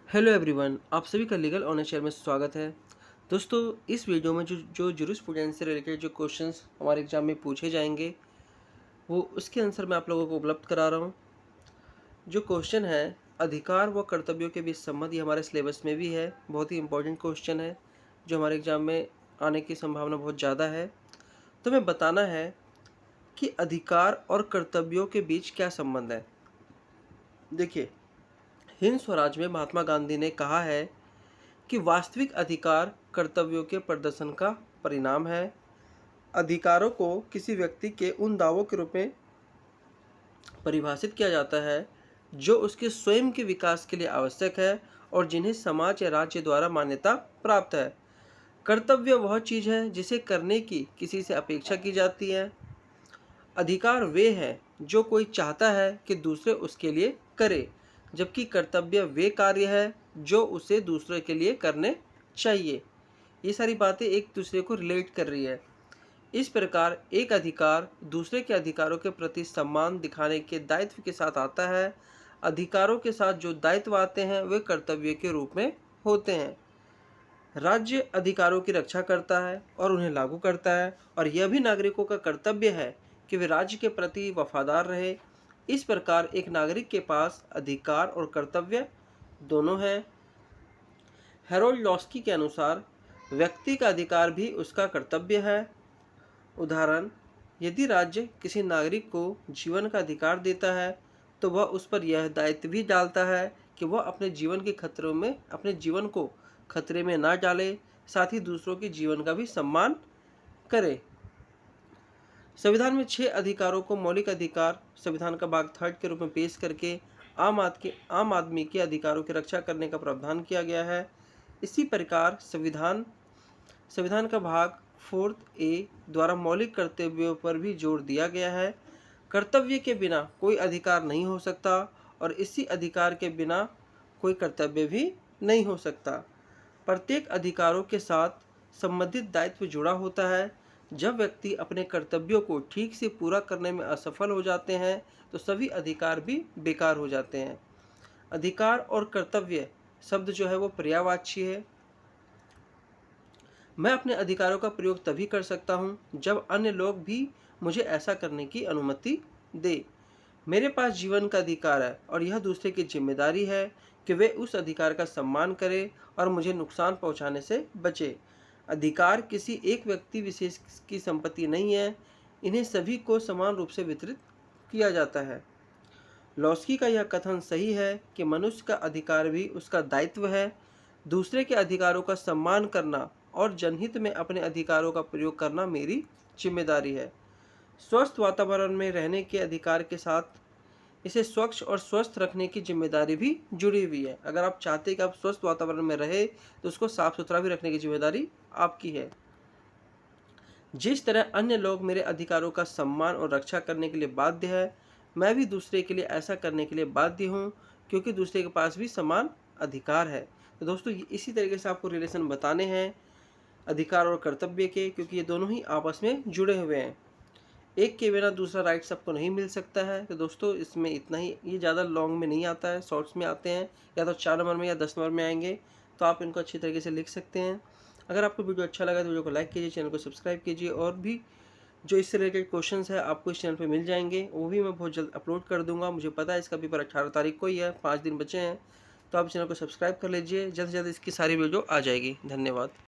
Hello everyone, आप सभी का लीगल ऑनर शेयर में स्वागत है। दोस्तों, इस वीडियो में जो जूरिस्प्रूडेंस से रिलेटेड जो क्वेश्चंस हमारे एग्जाम में पूछे जाएंगे, वो उसके आंसर मैं आप लोगों को उपलब्ध करा रहा हूँ। जो क्वेश्चन है, अधिकार व कर्तव्यों के बीच संबंध, ये हमारे सिलेबस में भी है। बहुत ही इंपॉर्टेंट क्वेश्चन है जो हमारे एग्जाम में आने की संभावना बहुत ज़्यादा है। तो हमें बताना है कि अधिकार और कर्तव्यों के बीच क्या संबंध है। देखिए, हिंद स्वराज में महात्मा गांधी ने कहा है कि वास्तविक अधिकार कर्तव्यों के प्रदर्शन का परिणाम है। अधिकारों को किसी व्यक्ति के उन दावों के रूप में परिभाषित किया जाता है जो उसके स्वयं के विकास के लिए आवश्यक है और जिन्हें समाज या राज्य द्वारा मान्यता प्राप्त है। कर्तव्य वह चीज़ है जिसे करने की किसी से अपेक्षा की जाती है। अधिकार वे हैं जो कोई चाहता है कि दूसरे उसके लिए करे, जबकि कर्तव्य वे कार्य है जो उसे दूसरे के लिए करने चाहिए। ये सारी बातें एक दूसरे को रिलेट कर रही है। इस प्रकार एक अधिकार दूसरे के अधिकारों के प्रति सम्मान दिखाने के दायित्व के साथ आता है। अधिकारों के साथ जो दायित्व आते हैं वे कर्तव्य के रूप में होते हैं। राज्य अधिकारों की रक्षा करता है और उन्हें लागू करता है, और यह भी नागरिकों का कर्तव्य है कि वे राज्य के प्रति वफादार रहे। इस प्रकार एक नागरिक के पास अधिकार और कर्तव्य दोनों हैं। हेरोल्ड लॉस्की के अनुसार व्यक्ति का अधिकार भी उसका कर्तव्य है। उदाहरण, यदि राज्य किसी नागरिक को जीवन का अधिकार देता है तो वह उस पर यह दायित्व भी डालता है कि वह अपने जीवन को खतरे में ना डाले, साथ ही दूसरों के जीवन का भी सम्मान करे। संविधान में 6 अधिकारों को मौलिक अधिकार संविधान का भाग 3 के रूप में पेश करके आम आदमी के अधिकारों की रक्षा करने का प्रावधान किया गया है। इसी प्रकार संविधान का भाग 4A द्वारा मौलिक कर्तव्यों पर भी जोर दिया गया है। कर्तव्य के बिना कोई अधिकार नहीं हो सकता और इसी अधिकार के बिना कोई कर्तव्य भी नहीं हो सकता। प्रत्येक अधिकारों के साथ संबंधित दायित्व जुड़ा होता है। जब व्यक्ति अपने कर्तव्यों को ठीक से पूरा करने में असफल हो जाते हैं तो सभी अधिकार भी बेकार हो जाते हैं। अधिकार और कर्तव्य शब्द जो है वो पर्यायवाची है। मैं अपने अधिकारों का प्रयोग तभी कर सकता हूँ जब अन्य लोग भी मुझे ऐसा करने की अनुमति दे। मेरे पास जीवन का अधिकार है और यह दूसरे की जिम्मेदारी है कि वे उस अधिकार का सम्मान करें और मुझे नुकसान पहुँचाने से बचे। अधिकार किसी एक व्यक्ति विशेष की संपत्ति नहीं है, इन्हें सभी को समान रूप से वितरित किया जाता है। लॉस्की का यह कथन सही है कि मनुष्य का अधिकार भी उसका दायित्व है। दूसरे के अधिकारों का सम्मान करना और जनहित में अपने अधिकारों का प्रयोग करना मेरी जिम्मेदारी है। स्वस्थ वातावरण में रहने के अधिकार के साथ इसे स्वच्छ और स्वस्थ रखने की जिम्मेदारी भी जुड़ी हुई है। अगर आप चाहते हैं कि आप स्वस्थ वातावरण में रहे तो उसको साफ सुथरा भी रखने की जिम्मेदारी आपकी है। जिस तरह अन्य लोग मेरे अधिकारों का सम्मान और रक्षा करने के लिए बाध्य है, मैं भी दूसरे के लिए ऐसा करने के लिए बाध्य हूँ, क्योंकि दूसरे के पास भी समान अधिकार है। तो दोस्तों, इसी तरीके से आपको रिलेशन बताने हैं अधिकार और कर्तव्य के, क्योंकि ये दोनों ही आपस में जुड़े हुए हैं। एक के बिना दूसरा राइट सबको नहीं मिल सकता है। तो दोस्तों, इसमें इतना ही। ये ज़्यादा लॉन्ग में नहीं आता है, शॉर्ट्स में आते हैं, या तो 4 नंबर में या 10 नंबर में आएंगे। तो आप इनको अच्छी तरीके से लिख सकते हैं। अगर आपको वीडियो अच्छा लगा तो वीडियो को लाइक कीजिए, चैनल को सब्सक्राइब कीजिए, और भी जो इससे रिलेटेड क्वेश्चंस है आपको इस चैनल पे मिल जाएंगे, वो भी मैं बहुत जल्द अपलोड कर दूंगा। मुझे पता है इसका पेपर 18 तारीख को ही है, 5 दिन बचे हैं। तो आप चैनल को सब्सक्राइब कर लीजिए, जल्द से जल्द इसकी सारी वीडियो आ जाएगी। धन्यवाद।